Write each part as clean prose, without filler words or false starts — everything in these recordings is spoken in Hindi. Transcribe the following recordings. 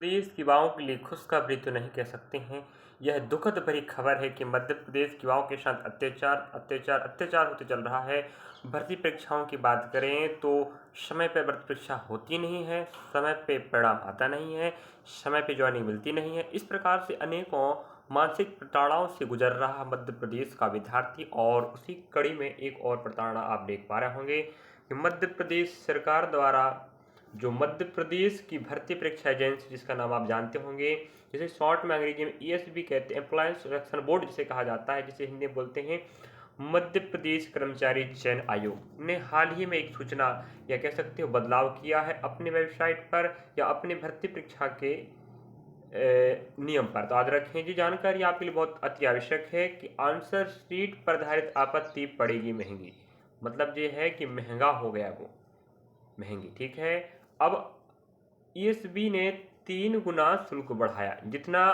प्रदेश के युवाओं के लिए खुशखबरी तो नहीं कह सकते हैं। यह दुखद भरी खबर है कि मध्य प्रदेश के युवाओं के साथ अत्याचार होते चल रहा है। भर्ती परीक्षाओं की बात करें तो समय पर भर्ती परीक्षा होती नहीं है, समय पे परिणाम आता नहीं है, समय पे जॉइनिंग मिलती नहीं है। इस प्रकार से अनेकों मानसिक प्रताड़नाओं से गुजर रहा मध्य प्रदेश का विद्यार्थी, और उसी कड़ी में एक और प्रताड़ना आप देख पा रहे होंगे कि मध्य प्रदेश सरकार द्वारा जो मध्य प्रदेश की भर्ती परीक्षा एजेंसी, जिसका नाम आप जानते होंगे, जिसे शॉर्ट में अंग्रेजी में ईएसबी कहते हैं, एम्प्लॉयज सिलेक्शन बोर्ड जिसे कहा जाता है, जिसे हिंदी में बोलते हैं मध्य प्रदेश कर्मचारी चयन आयोग, ने हाल ही में एक सूचना या कह सकते हो बदलाव किया है अपनी वेबसाइट पर या अपनी भर्ती परीक्षा के नियम पर। तो याद रखें, जी जानकारी आपके लिए बहुत अति आवश्यक है कि आंसर शीट पर आधारित आपत्ति पड़ेगी महंगी। मतलब ये है कि महंगा हो गया वो, महंगी, ठीक है। अब ईएसबी ने 3 गुना शुल्क बढ़ाया। जितना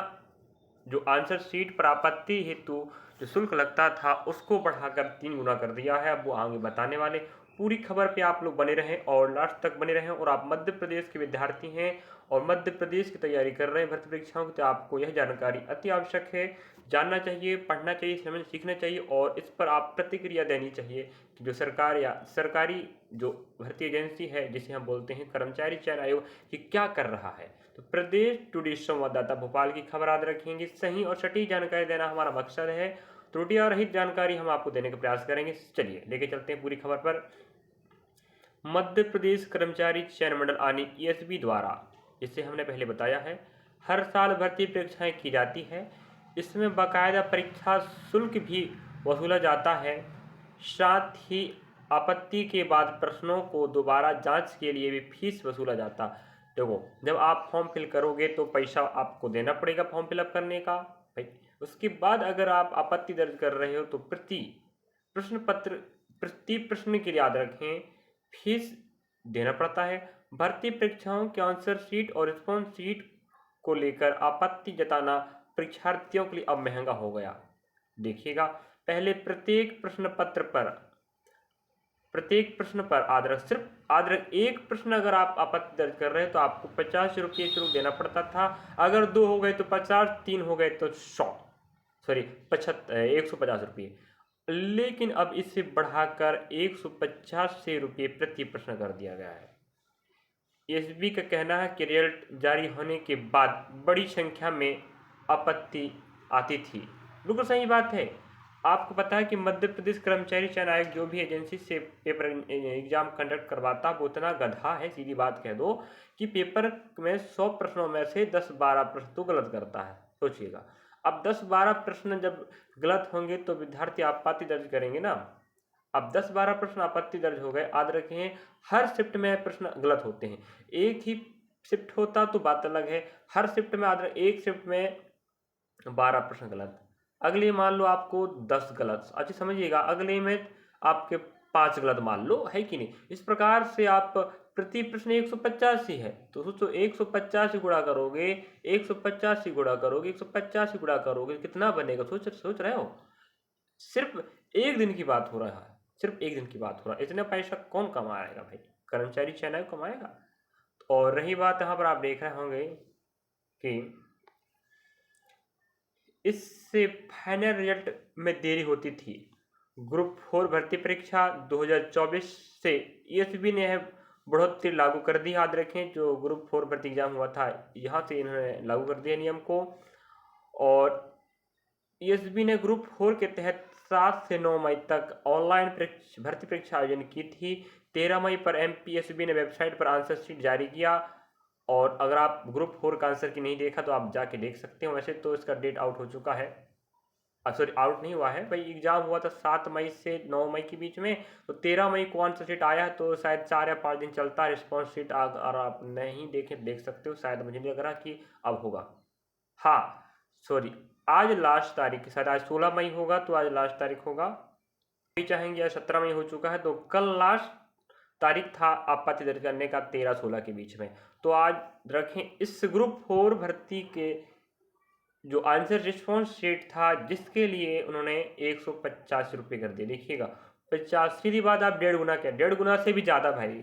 जो आंसर शीट पर आपत्ति हेतु जो शुल्क लगता था उसको बढ़ाकर 3 गुना कर दिया है। अब वो आगे बताने वाले। पूरी खबर पे आप लोग बने रहें और लास्ट तक बने रहें। और आप मध्य प्रदेश के विद्यार्थी हैं और मध्य प्रदेश की तैयारी कर रहे हैं भर्ती परीक्षाओं की, तो आपको यह जानकारी अति आवश्यक है, जानना चाहिए, पढ़ना चाहिए, समझ सीखना चाहिए और इस पर आप प्रतिक्रिया देनी चाहिए कि जो सरकार या सरकारी जो भर्ती एजेंसी है जिसे हम बोलते हैं कर्मचारी चयन आयोग, ये क्या कर रहा है। तो प्रदेश टुडे संवाददाता भोपाल की खबर याद रखेंगे। सही और सटीक जानकारी देना हमारा मकसद है। त्रुटियां रहित जानकारी हम आपको देने का प्रयास करेंगे। चलिए लेके चलते हैं पूरी खबर पर। मध्य प्रदेश कर्मचारी चयन मंडल यानी ईएसबी द्वारा, जिसे हमने पहले बताया है, हर साल भर्ती परीक्षाएं की जाती है। इसमें बाकायदा परीक्षा शुल्क भी वसूला जाता है। साथ ही आपत्ति के बाद प्रश्नों को दोबारा जांच के लिए भी फीस वसूला जाता। देखो, जब आप फॉर्म फिल करोगे तो पैसा आपको देना पड़ेगा फॉर्म फिलअप करने का भाई। उसके बाद अगर आप आपत्ति दर्ज कर रहे हो तो प्रति प्रश्न के लिए याद रखें फीस देना पड़ता है। भर्ती परीक्षाओं के आंसर शीट और रिस्पॉन्स शीट को लेकर आपत्ति जताना परीक्षार्थियों के लिए अब महंगा हो गया। देखिएगा, पहले प्रत्येक प्रश्न पर आदरक एक प्रश्न अगर आप आपत्ति दर्ज कर रहे हैं तो आपको 50 रुपये शुल्क देना पड़ता था। अगर 2 हो गए तो 50, 3 हो गए तो 150 रुपये। लेकिन अब इसे बढ़ाकर 150 रुपये प्रति प्रश्न कर दिया गया है। एसबी का कहना है कि रिजल्ट जारी होने के बाद बड़ी संख्या में आपत्ति आती थी। बिल्कुल सही बात है। आपको पता है कि मध्य प्रदेश कर्मचारी चयन आयोग जो भी एजेंसी से पेपर एग्जाम कंडक्ट करवाता वो उतना गधा है, सीधी बात कह दो, कि पेपर में 100 प्रश्नों में से 10-12 प्रश्न तो गलत करता है। सोचिएगा, अब 10-12 प्रश्न जब गलत होंगे तो विद्यार्थी आपत्ति दर्ज करेंगे ना। अब 10-12 प्रश्न आपत्ति दर्ज हो गए, याद रखें हर शिफ्ट में प्रश्न गलत होते हैं। एक ही शिफ्ट होता तो बात अलग है, हर शिफ्ट में एक शिफ्ट में 12 प्रश्न गलत, अगले मान लो आपको 10 गलत। अच्छा समझिएगा, अगले में आपके 5 गलत मान लो, है कि नहीं। इस प्रकार से आप प्रति प्रश्न 150 ही है तो सोचो 150 गुणा करोगे, 150 गुणा करोगे, 150 गुणा करोगे, कितना बनेगा सोच रहे हो। सिर्फ एक दिन की बात हो रहा है, सिर्फ एक दिन की बात हो रहा है। इतना पैसा कौन कमाएगा भाई, कर्मचारी चयन आयोग कमाएगा। और रही बात यहाँ पर आप देख रहे होंगे कि इससे फाइनल रिजल्ट में देरी होती थी। ग्रुप 4 भर्ती परीक्षा 2024 से ईएसबी ने बढ़ोतरी लागू कर दी। याद रखें, जो ग्रुप 4 भर्ती एग्जाम हुआ था यहाँ से इन्होंने लागू कर दिया नियम को। और ईएसबी ने ग्रुप 4 के तहत 7 से 9 मई तक ऑनलाइन भर्ती परीक्षा आयोजन की थी। 13 मई पर एमपीएसबी ने वेबसाइट पर आंसर शीट जारी किया। और अगर आप ग्रुप 4 का आंसर की नहीं देखा तो आप जाके देख सकते हो। वैसे तो इसका डेट आउट हो चुका है, सॉरी आउट नहीं हुआ है भाई। एग्जाम हुआ था 7 मई से 9 मई के बीच में, तो 13 मई को आंसर शीट आया है, तो शायद 4 या 5 दिन चलता है रिस्पॉन्स शीट। अगर आप नहीं देखें देख सकते हो, शायद मुझे नहीं लग रहा कि अब होगा। हाँ सॉरी, आज लास्ट तारीख, शायद आज 16 मई होगा तो आज लास्ट तारीख होगा। चाहेंगे, आज 17 मई हो चुका है तो कल लास्ट तारीख था आपत्ति दर्ज करने का, 13-16 के बीच में। तो आज रखें इस ग्रुप 4 भर्ती के जो आंसर रिस्पॉन्स शीट था जिसके लिए उन्होंने 150 रुपये कर दिए। देखिएगा 50, सीधी बात, आप 1.5 गुना, क्या 1.5 गुना से भी ज़्यादा भाई,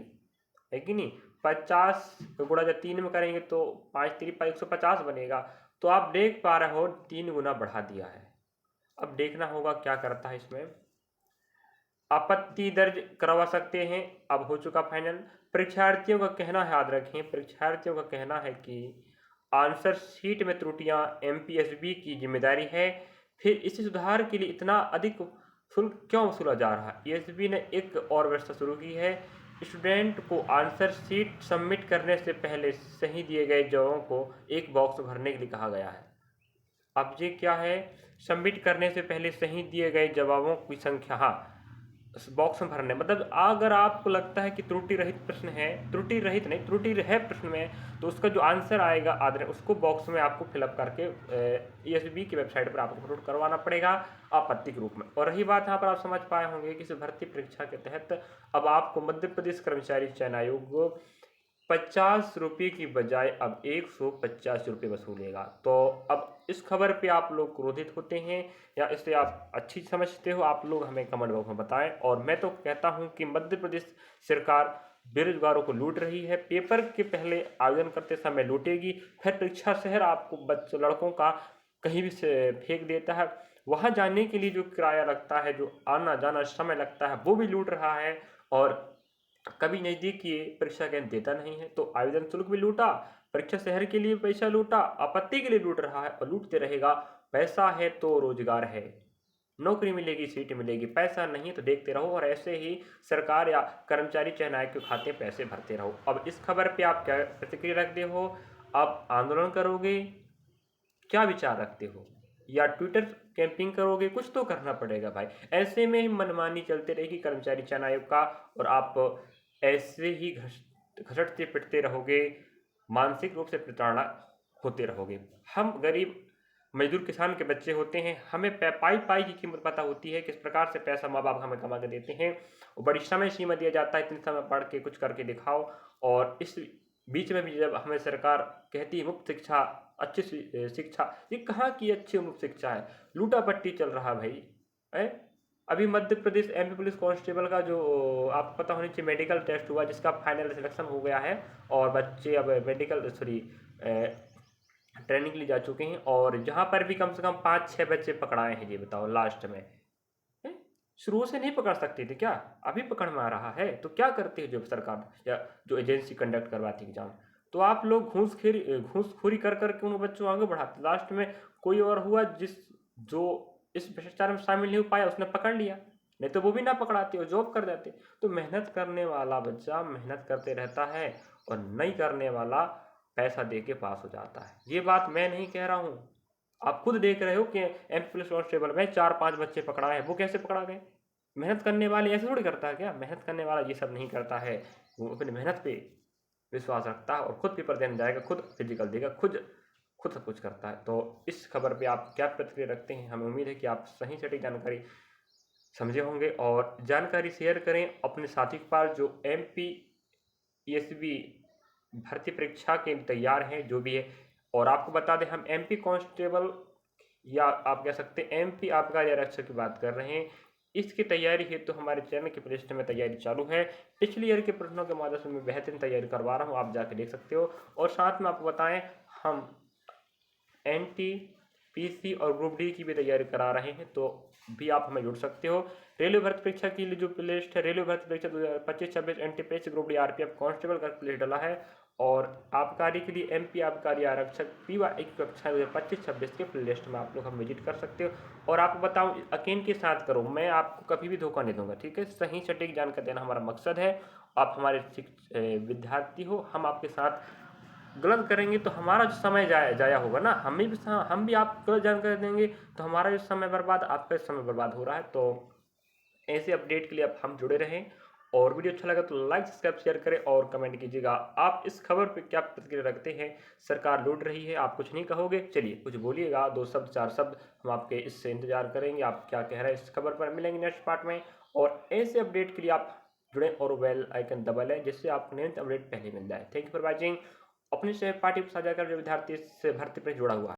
है कि नहीं। 50 गुणा जब 3 में करेंगे तो 5 3 150 बनेगा। तो आप देख पा रहे हो 3 गुना बढ़ा दिया है। अब देखना होगा क्या करता है इसमें। आपत्ति दर्ज करवा सकते हैं। अब हो चुका फाइनल। परीक्षार्थियों का कहना है, याद रखें, परीक्षार्थियों का कहना है कि आंसर शीट में त्रुटियां एमपीएसबी की जिम्मेदारी है। फिर इसी सुधार के लिए इतना अधिक शुल्क क्यों वसूला जा रहा है? ईएसबी ने एक और व्यवस्था शुरू की है। स्टूडेंट को आंसर शीट सबमिट करने से पहले सही दिए गए जवाबों को एक बॉक्स भरने के लिए कहा गया है। अब ये क्या है? सबमिट करने से पहले सही दिए गए जवाबों की संख्या, हाँ, बॉक्स में भरने, मतलब अगर आपको लगता है कि त्रुटि रहित प्रश्न है, त्रुटि रहित नहीं, त्रुटि है प्रश्न में, तो उसका जो आंसर आएगा आदर उसको बॉक्स में आपको फिलअप करके ईएसबी की वेबसाइट पर आपको अपलोड करवाना पड़ेगा आपत्ति के रूप में। और रही बात, यहाँ पर आप समझ पाए होंगे कि इस भर्ती परीक्षा के तहत अब आपको मध्य प्रदेश कर्मचारी चयन आयोग 50 रुपये की बजाय अब 150 रुपये वसूलेगा। तो अब इस खबर पे आप लोग क्रोधित होते हैं या इसे आप अच्छी समझते हो? आप लोग हमें कमेंट बॉक्स में बताएं। और मैं तो कहता हूं कि मध्य प्रदेश सरकार बेरोजगारों को लूट रही है। पेपर के पहले आवेदन करते समय लूटेगी, फिर परीक्षा शहर आपको बच्चों लड़कों का कहीं भी से फेंक देता है। वहां जाने के लिए जो किराया लगता है, जो आना जाना समय लगता है, वो भी लूट रहा है। और कभी नजदीक की परीक्षा केंद्र देता नहीं है, तो आवेदन शुल्क भी लूटा, परीक्षा शहर के लिए पैसा लूटा, आपत्ति के लिए लूट रहा है और लूटते रहेगा। पैसा है तो रोजगार है, नौकरी मिलेगी, सीट मिलेगी। पैसा नहीं तो देखते रहो और ऐसे ही सरकार या कर्मचारी चयन आयोग के खाते पैसे भरते रहो। अब इस खबर पे आप क्या प्रतिक्रिया रखते हो? आप आंदोलन करोगे? क्या विचार रखते हो? या ट्विटर कैंपिंग करोगे? कुछ तो करना पड़ेगा भाई। ऐसे में ही मनमानी चलते रहेगी कर्मचारी चयन आयोग का और आप ऐसे ही घसटते पिटते रहोगे, मानसिक रूप से प्रताड़ना होते रहोगे। हम गरीब मजदूर किसान के बच्चे होते हैं, हमें पाई पाई की कीमत पता होती है, किस प्रकार से पैसा माँ बाप हमें कमा के देते हैं। और बड़ी समय सीमा दिया जाता है, इतने समय पढ़ के कुछ करके दिखाओ। और इस बीच में भी जब हमें सरकार कहती है मुफ्त शिक्षा, अच्छी शिक्षा, ये कहाँ की अच्छी मुफ्त शिक्षा है? लूटा पट्टी चल रहा भाई है। अभी Madhya Pradesh MP police constable का जो आपको पता होनी चाहिए मेडिकल टेस्ट हुआ, जिसका फाइनल सिलेक्शन हो गया है और बच्चे अब मेडिकल ट्रेनिंग के लिए जा चुके हैं। और जहाँ पर भी कम से कम 5-6 बच्चे पकड़ाए हैं, ये बताओ लास्ट में। शुरू से नहीं पकड़ सकते थे क्या? अभी पकड़ में आ रहा है तो क्या करती है जो सरकार या जो एजेंसी कंडक्ट करवाती है एग्जाम? तो आप लोग घूसखोरी कर करके उन बच्चों को आगे बढ़ाते। लास्ट में कोई और हुआ जो इस भ्रष्टाचार में शामिल नहीं हो पाया, उसने पकड़ लिया, नहीं तो वो भी ना पकड़ाते और जॉब कर देते। तो मेहनत करने वाला बच्चा मेहनत करते रहता है और नहीं करने वाला पैसा दे के पास हो जाता है। ये बात मैं नहीं कह रहा हूँ, आप खुद देख रहे हो कि एमपी पुलिस कांस्टेबल में 4-5 बच्चे पकड़ाए हैं। वो कैसे पकड़ा गए? मेहनत करने वाले ऐसे थोड़ी करता है क्या? मेहनत करने वाला ये सब नहीं करता है। वो अपनी मेहनत पे विश्वास रखता है और खुद पेपर देने जाएगा, खुद फिजिकल देगा, खुद सब कुछ करता है। तो इस खबर पे आप क्या प्रतिक्रिया रखते हैं? हमें उम्मीद है कि आप सही सटीक जानकारी समझे होंगे और जानकारी शेयर करें अपने साथी के पास जो एमपीएसबी भर्ती परीक्षा के तैयार हैं, जो भी है। और आपको बता दें, हम एमपी कांस्टेबल या आप कह सकते हैं एमपी आबकारी आरक्षक की बात कर रहे हैं। इसकी तैयारी हेतु तो हमारे चैनल की प्लेलिस्ट में तैयारी चालू है। पिछले ईयर के प्रश्नों के माध्यम से मैं बेहतरीन तैयारी करवा रहा हूँ, आप जाके देख सकते हो। और साथ में आपको बताएं, हम एनटी पीसी और ग्रुप डी की भी तैयारी करा रहे हैं, तो भी आप हमें जुड़ सकते हो। रेलवे भर्ती परीक्षा के लिए जो प्लेलिस्ट है, रेलवे भर्ती परीक्षा 2025-26 NTPC group D RPF constable का प्लेलिस्ट डाला है। और आबकारी के लिए एमपी आबकारी आरक्षक पीवा एक कक्षा 2025-26 के प्लेलिस्ट में आप लोग हम विजिट कर सकते हो। और आपको बताऊं, यकीन के साथ करो, मैं आपको कभी भी धोखा नहीं दूंगा, ठीक है? सही सटीक जानकारी देना हमारा मकसद है। आप हमारे विद्यार्थी हो, हम आपके साथ गलत करेंगे तो हमारा जो समय जाया होगा ना, हम भी आप गलत जानकारी देंगे तो हमारा जो समय बर्बाद, आपका समय बर्बाद हो रहा है। तो ऐसे अपडेट के लिए आप हम जुड़े रहें और वीडियो अच्छा लगा तो लाइक सब्सक्राइब शेयर करें और कमेंट कीजिएगा। आप इस खबर पे क्या प्रतिक्रिया रखते हैं? सरकार लूट रही है, आप कुछ नहीं कहोगे? चलिए कुछ बोलिएगा, 2 शब्द 4 शब्द, हम आपके इससे इंतजार करेंगे आप क्या कह रहे हैं इस खबर पर। मिलेंगे नेक्स्ट पार्ट में। और ऐसे अपडेट के लिए आप जुड़ें और बेल आइकन दबा लें, जिससे आपको नए अपडेट पहले मिल जाए। Thank you for watching. अपने सहपाठी को साझा कर जो विद्यार्थी से भर्ती पर जुड़ा हुआ है।